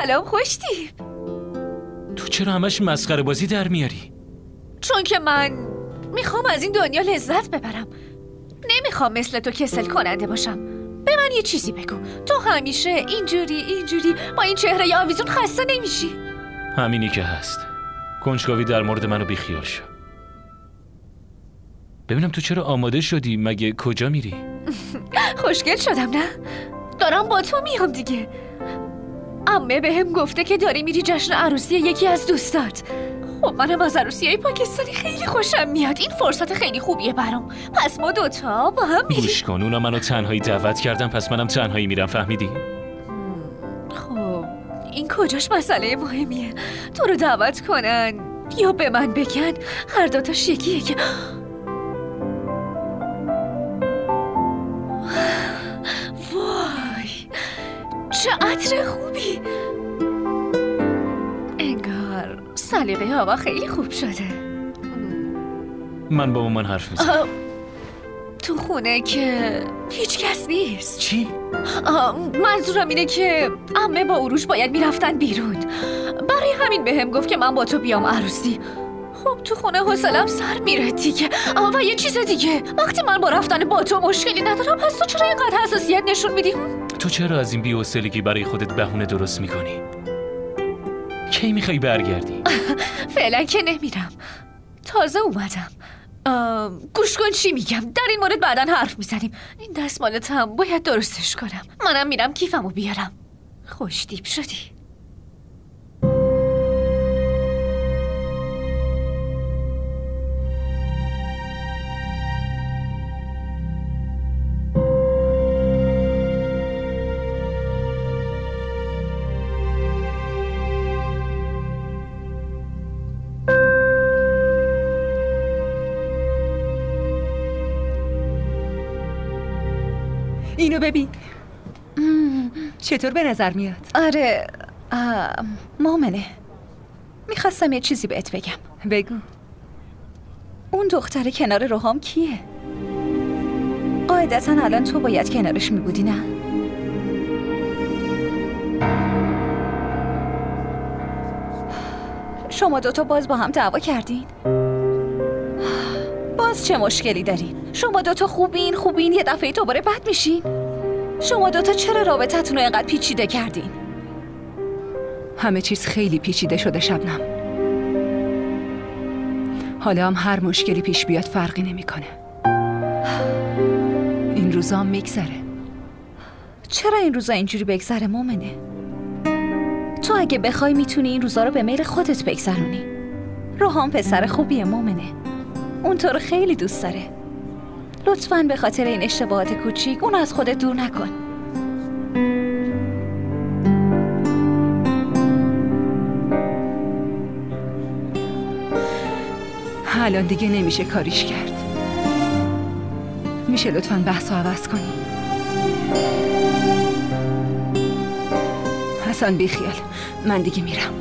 سلام خوشتیپ. تو چرا همش مسخره بازی در میاری؟ چون که من میخوام از این دنیا لذت ببرم. نمیخوام مثل تو کسل کننده باشم. به من یه چیزی بگو، تو همیشه اینجوری با این چهره آویزون خسته نمیشی؟ همینی که هست. کنجکاوی در مورد منو بیخیال شو. ببینم تو چرا آماده شدی؟ مگه کجا میری؟ خوشگل شدم نه؟ دارم با تو میام دیگه. عمه بهم گفته که داری میری جشن عروسی یکی از دوستات. خب منم از عروسیای پاکستانی خیلی خوشم میاد. این فرصت خیلی خوبیه برام. پس ما دوتا با هم میریم. گوش کن، اونا منو تنهایی دعوت کردن، پس منم تنهایی میرم، فهمیدی؟ خب این کجاش مسئله مهمیه؟ تو رو دعوت کنن یا به من بگن، هر دوتاش یکیه که وای چه عطر خوبی. انگار سلیقه آقا خیلی خوب شده. من با مامان حرف میزنم. تو خونه که هیچ کس نیست. چی؟ منظورم اینه که عمه با عروج باید میرفتن بیرون. برای همین بهم گفت که من با تو بیام عروسی. خب تو خونه حوصله‌ام سر میره دیگه. و یه چیز دیگه، وقتی من با رفتن با تو مشکلی ندارم، پس تو چرا اینقدر حساسیت نشون میدی؟ تو چرا از این بی‌حوصلگی برای خودت بهونه درست میکنی؟ کی میخوای برگردی؟ فعلا که نمیرم، تازه اومدم. گوش کن چی میگم، در این مورد بعداً حرف میزنیم. این دستمالت هم باید درستش کنم. منم میرم کیفمو بیارم. خوشتیپ شدی. اینو ببین. چطور به نظر میاد؟ آره مؤمنه، میخواستم یه چیزی بهت بگم. بگو. اون دختر کنار روحام کیه؟ قاعدتا الان تو باید کنارش میبودی نه؟ شما دوتا باز با هم دعوا کردین؟ باز چه مشکلی دارین؟ شما دوتا خوبین یه دفعه دوباره بد میشین؟ شما دوتا چرا رابطتون رو اینقدر پیچیده کردین؟ همه چیز خیلی پیچیده شده شبنم. حالا هم هر مشکلی پیش بیاد فرقی نمیکنه. این روزا هم میگذره. چرا این روزا اینجوری بگذره مؤمنه؟ تو اگه بخوای میتونی این روزا رو به میل خودت بگذرونی. روحام پسر خوبیه مؤمنه، اون تو رو خیلی دوست داره. لطفاً به خاطر این اشتباهات کوچیک اون از خودت دور نکن. الان دیگه نمیشه کاریش کرد. میشه لطفاً بحثو عوض کنی؟ حسن بیخیال، من دیگه میرم.